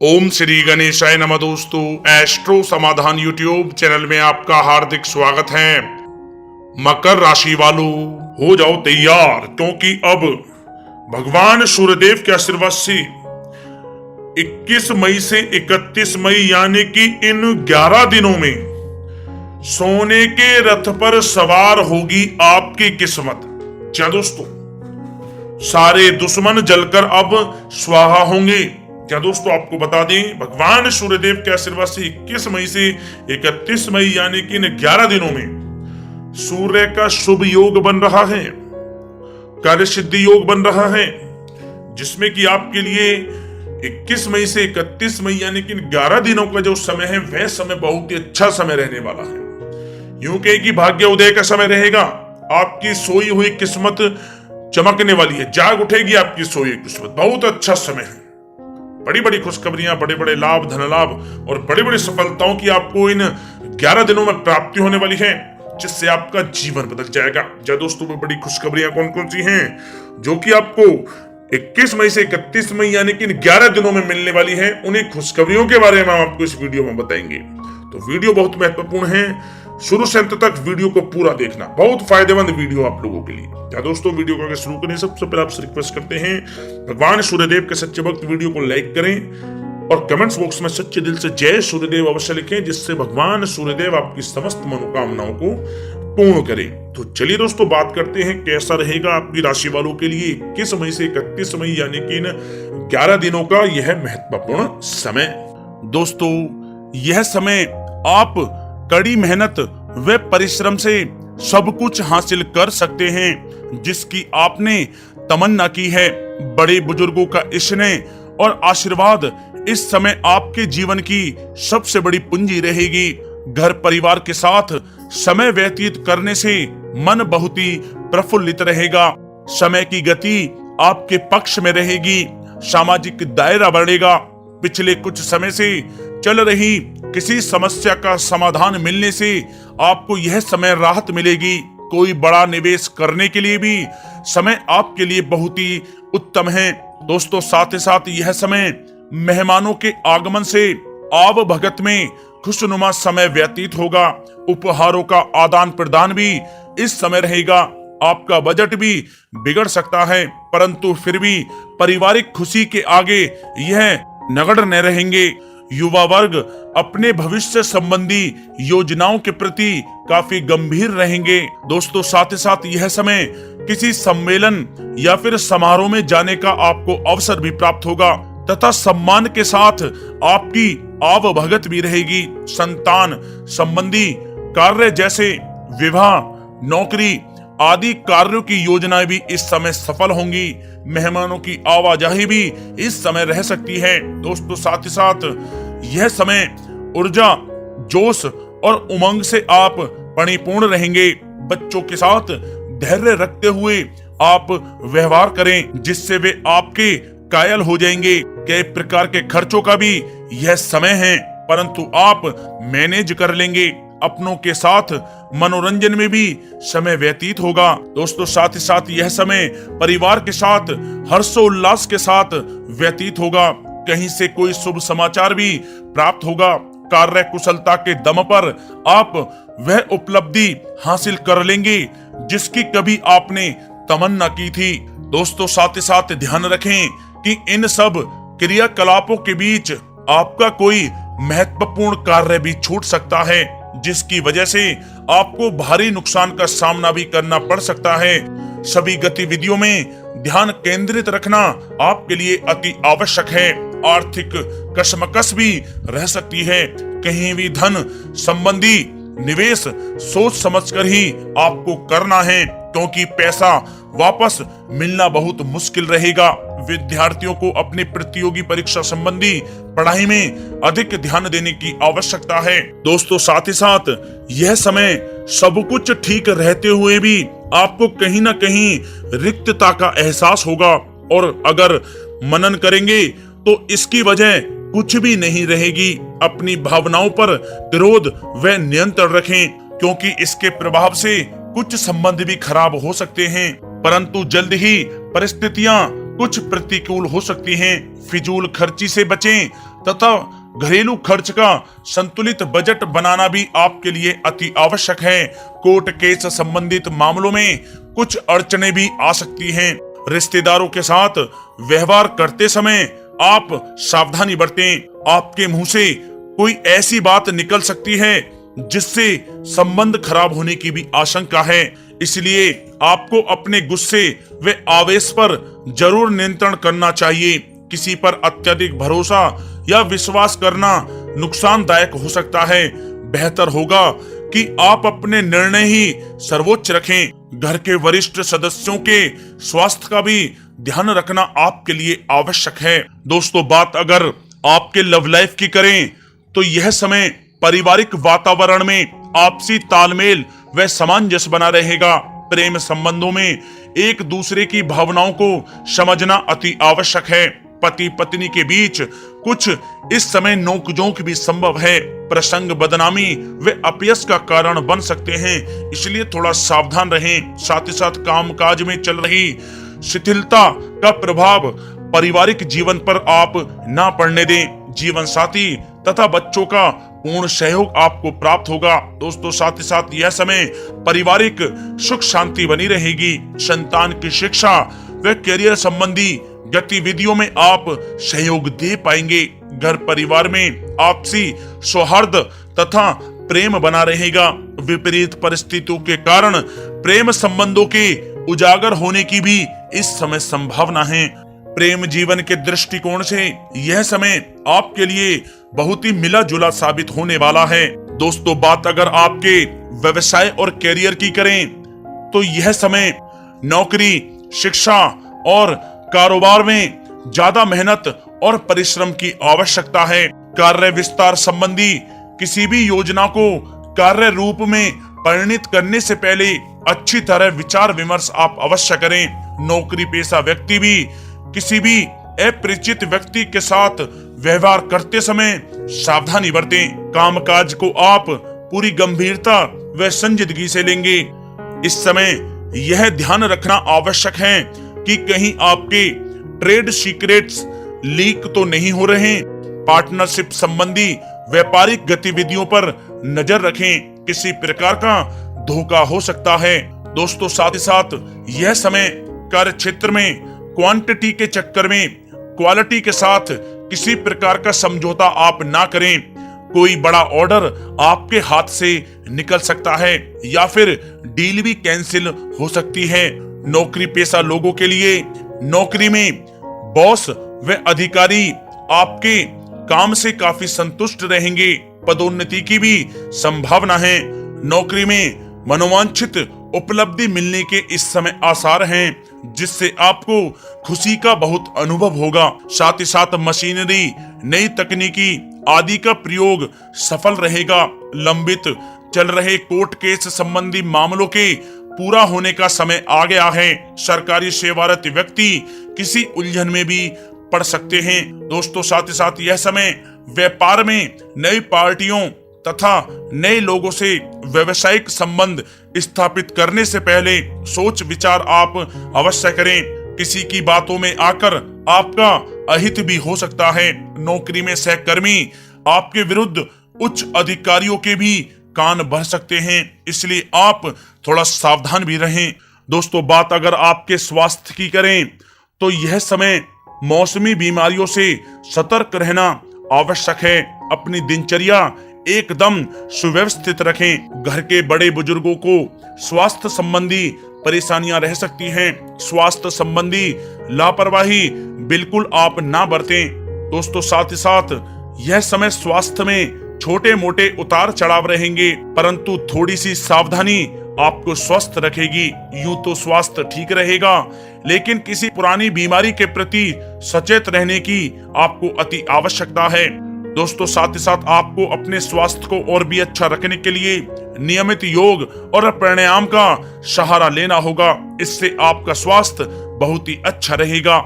ओम श्री गणेशाय नमः। दोस्तों, एस्ट्रो समाधान यूट्यूब चैनल में आपका हार्दिक स्वागत है। मकर राशि वालों, हो जाओ तैयार, क्योंकि अब भगवान सूर्यदेव के आशीर्वाद से 21 मई से 31 मई यानी कि इन 11 दिनों में सोने के रथ पर सवार होगी आपकी किस्मत। क्या दोस्तों, सारे दुश्मन जलकर अब स्वाहा होंगे। क्या दोस्तों, आपको बता दें, भगवान सूर्यदेव के आशीर्वाद से 21 मई से 31 मई यानी कि इन 11 दिनों में सूर्य का शुभ योग बन रहा है, कार्य सिद्धि योग बन रहा है, जिसमें कि आपके लिए 21 मई से 31 मई यानी कि इन 11 दिनों का जो समय है वह समय बहुत ही अच्छा समय रहने वाला है। यूं कहे कि भाग्य उदय का समय रहेगा। आपकी सोई हुई किस्मत चमकने वाली है, जाग उठेगी आपकी सोई हुई किस्मत। बहुत अच्छा समय है। बड़ी बड़ी खुशखबरियां, बड़े बड़े लाभ, धन लाभ और बड़ी बड़ी सफलताओं की आपको इन 11 दिनों में प्राप्ति होने वाली है, जिससे आपका जीवन बदल जाएगा। क्या दोस्तों, में बड़ी खुशखबरियां कौन कौन सी हैं जो कि आपको 21 मई से 31 मई यानी कि इन 11 दिनों में मिलने वाली है? उन्हीं खुशखबरियों के बारे में हम आपको इस वीडियो में बताएंगे। तो वीडियो बहुत महत्वपूर्ण है, शुरू से अंत तक वीडियो को पूरा देखना, बहुत फायदेमंद वीडियो आप लोगों के लिए। क्या दोस्तों, वीडियो को आगे शुरू करें सबसे पहले आपसे रिक्वेस्ट करते हैं, भगवान सूर्यदेव के सच्चे भक्त वीडियो को लाइक करें और कमेंट्स बॉक्स में सच्चे दिल से जय सूर्यदेव अवश्य लिखें, जिससे भगवान सूर्यदेव आपकी समस्त मनोकामनाओं को पूर्ण करें। तो चलिए दोस्तों, बात करते हैं कैसा रहेगा आपकी राशि वालों के लिए 21 मई से 31 मई यानी कि इन 11 दिनों का यह महत्वपूर्ण समय। दोस्तों, यह समय आप कड़ी मेहनत व परिश्रम से सब कुछ हासिल कर सकते हैं जिसकी आपने तमन्ना की है। बड़े बुजुर्गों का स्नेह और आशीर्वाद इस समय आपके जीवन की सबसे बड़ी पूंजी रहेगी। घर परिवार के साथ समय व्यतीत करने से मन बहुत ही प्रफुल्लित रहेगा। समय की गति आपके पक्ष में रहेगी, सामाजिक दायरा बढ़ेगा। पिछले कुछ समय से चल रही किसी समस्या का समाधान मिलने से आपको यह समय राहत मिलेगी। कोई बड़ा निवेश करने के लिए भी समय आपके लिए बहुत ही उत्तम है। दोस्तों, साथ ही साथ यह समय मेहमानों के आगमन से आव भगत में खुशनुमा समय व्यतीत होगा। उपहारों का आदान प्रदान भी इस समय रहेगा। आपका बजट भी बिगड़ सकता है, परंतु फिर भी पारिवारिक खुशी के आगे यह नगण्य न रहेंगे। युवा वर्ग अपने भविष्य संबंधी योजनाओं के प्रति काफी गंभीर रहेंगे। दोस्तों, साथ ही साथ यह समय किसी सम्मेलन या फिर समारोह में जाने का आपको अवसर भी प्राप्त होगा तथा सम्मान के साथ आपकी आवभगत भी रहेगी। संतान संबंधी कार्य जैसे विवाह, नौकरी आदि कार्यों की योजनाएं भी इस समय सफल होंगी। मेहमानों की आवाजाही भी इस समय रह सकती है। दोस्तों, साथ ही साथ यह समय ऊर्जा, जोश और उमंग से आप परिपूर्ण रहेंगे। बच्चों के साथ धैर्य रखते हुए आप व्यवहार करें, जिससे वे आपके कायल हो जाएंगे। कई प्रकार के खर्चों का भी यह समय है, परंतु आप मैनेज कर लेंगे। अपनों के साथ मनोरंजन में भी समय व्यतीत होगा। दोस्तों, साथ ही साथ यह समय परिवार के साथ हर्षोल्लास के साथ व्यतीत होगा। कहीं से कोई शुभ समाचार भी प्राप्त होगा। कार्य कुशलता के दम पर आप वह उपलब्धि हासिल कर लेंगे जिसकी कभी आपने तमन्ना की थी। दोस्तों, साथ ही साथ ध्यान रखें कि इन सब क्रियाकलापों के बीच आपका कोई महत्वपूर्ण कार्य भी छूट सकता है, जिसकी वजह से आपको भारी नुकसान का सामना भी करना पड़ सकता है। सभी गतिविधियों में ध्यान केंद्रित रखना आपके लिए अति आवश्यक है। आर्थिक कशमकश भी रह सकती है। कहीं भी धन संबंधी निवेश सोच समझकर ही आपको करना है, क्योंकि पैसा वापस मिलना बहुत मुश्किल रहेगा। विद्यार्थियों को अपनी प्रतियोगी परीक्षा संबंधी पढ़ाई में अधिक ध्यान देने की आवश्यकता है। दोस्तों, साथ ही साथ यह समय सब कुछ ठीक रहते हुए भी आपको कहीं ना कहीं रिक्तता का एहसास होगा, और अगर मनन करेंगे तो इसकी वजह कुछ भी नहीं रहेगी। अपनी भावनाओं पर विरोध व नियंत्रण रखें, क्योंकि इसके प्रभाव से कुछ संबंध भी खराब हो सकते हैं, परंतु जल्द ही परिस्थितियां कुछ प्रतिकूल हो सकती हैं। फिजूल खर्ची से बचें तथा घरेलू खर्च का संतुलित बजट बनाना भी आपके लिए अति आवश्यक है। कोर्ट केस संबंधित मामलों में कुछ अड़चनें भी आ सकती हैं। रिश्तेदारों के साथ व्यवहार करते समय आप सावधानी बरतें। आपके मुंह से कोई ऐसी बात निकल सकती है जिससे संबंध खराब होने की भी आशंका है, इसलिए आपको अपने गुस्से व आवेश पर जरूर नियंत्रण करना चाहिए। किसी पर अत्यधिक भरोसा या विश्वास करना नुकसानदायक हो सकता है। बेहतर होगा कि आप अपने निर्णय ही सर्वोच्च रखें। घर के वरिष्ठ सदस्यों के स्वास्थ्य का भी ध्यान रखना आपके लिए आवश्यक है। दोस्तों, बात अगर आपके लव लाइफ की करें तो यह समय पारिवारिक वातावरण में आपसी तालमेल व सामंजस्य बना रहेगा। प्रेम संबंधों में एक दूसरे की भावनाओं को समझना अति आवश्यक है। पति पत्नी के बीच कुछ इस समय नोकझोंक भी संभव है। प्रसंग बदनामी व अपयश का कारण बन सकते हैं, इसलिए थोड़ा सावधान रहें। साथ ही साथ कामकाज में चल रही शिथिलता का प्रभाव पारिवारिक जीवन पर आप ना पड़ने दें। जीवन साथी तथा बच्चों का पूर्ण सहयोग आपको प्राप्त होगा। दोस्तों, साथ ही साथ यह समय पारिवारिक सुख शांति बनी रहेगी। संतान की शिक्षा व करियर संबंधी गतिविधियों में आप सहयोग दे पाएंगे। घर परिवार में आपसी सौहार्द तथा प्रेम बना रहेगा। विपरीत परिस्थितियों के कारण प्रेम संबंधों के उजागर होने की भी इस समय संभावना है। प्रेम जीवन के दृष्टिकोण से यह समय आपके लिए बहुत ही मिला जुला साबित होने वाला है। दोस्तों, बात अगर आपके व्यवसाय और करियर की करें तो यह समय नौकरी, शिक्षा और कारोबार में ज्यादा मेहनत और परिश्रम की आवश्यकता है। कार्य विस्तार संबंधी किसी भी योजना को कार्य रूप में परिणित करने से पहले अच्छी तरह विचार विमर्श आप अवश्य करें। नौकरी पेशा व्यक्ति भी किसी भी अपरिचित व्यक्ति के साथ व्यवहार करते समय सावधानी बरतें। कामकाज को आप पूरी गंभीरता व संजीदगी से लेंगे। इस समय यह ध्यान रखना आवश्यक है कि कहीं आपके ट्रेड सीक्रेट्स लीक तो नहीं हो रहे। पार्टनरशिप संबंधी व्यापारिक गतिविधियों पर नजर रखें, किसी प्रकार का धोखा हो सकता है। दोस्तों, साथ ही साथ यह समय कार्य क्षेत्र में क्वांटिटी के चक्कर में क्वालिटी के साथ किसी प्रकार का समझौता आप ना करें। कोई बड़ा ऑर्डर आपके हाथ से निकल सकता है या फिर डील भी कैंसिल हो सकती है। नौकरी पेशा लोगों के लिए नौकरी में बॉस व अधिकारी आपके काम से काफी संतुष्ट रहेंगे। पदोन्नति की भी संभावना है। नौकरी में मनोवांछित उपलब्धि मिलने के इस समय आसार हैं, जिससे आपको खुशी का बहुत अनुभव होगा। साथ ही साथ मशीनरी, नई तकनीकी आदि का प्रयोग सफल रहेगा। लंबित चल रहे कोर्ट केस संबंधी मामलों के पूरा होने का समय आ गया है। सरकारी सेवारत व्यक्ति किसी उलझन में भी पड़ सकते हैं। दोस्तों, साथ ही साथ यह समय व्यापार में नई पार्टियों तथा नए लोगों से व्यवसायिक संबंध स्थापित करने से पहले सोच विचार आप अवश्य करें। किसी की बातों में आकर आपका अहित भी हो सकता है। नौकरी में सहकर्मी आपके विरुद्ध उच्च अधिकारियों के भी कान भर सकते हैं, इसलिए आप थोड़ा सावधान भी रहें। दोस्तों, बात अगर आपके स्वास्थ्य की करें तो यह समय मौसमी बीमारियों से सतर्क रहना आवश्यक है। अपनी दिनचर्या एकदम सुव्यवस्थित रखें। घर के बड़े बुजुर्गों को स्वास्थ्य संबंधी परेशानियां रह सकती हैं। स्वास्थ्य संबंधी लापरवाही बिल्कुल आप ना बरतें। दोस्तों, साथ ही साथ यह समय स्वास्थ्य में छोटे मोटे उतार चढ़ाव रहेंगे, परंतु थोड़ी सी सावधानी आपको स्वस्थ रखेगी। यूं तो स्वास्थ्य ठीक रहेगा, लेकिन किसी पुरानी बीमारी के प्रति सचेत रहने की आपको अति आवश्यकता है। दोस्तों, साथ ही साथ आपको अपने स्वास्थ्य को और भी अच्छा रखने के लिए नियमित योग और प्राणायाम का सहारा लेना होगा। इससे आपका स्वास्थ्य बहुत ही अच्छा रहेगा।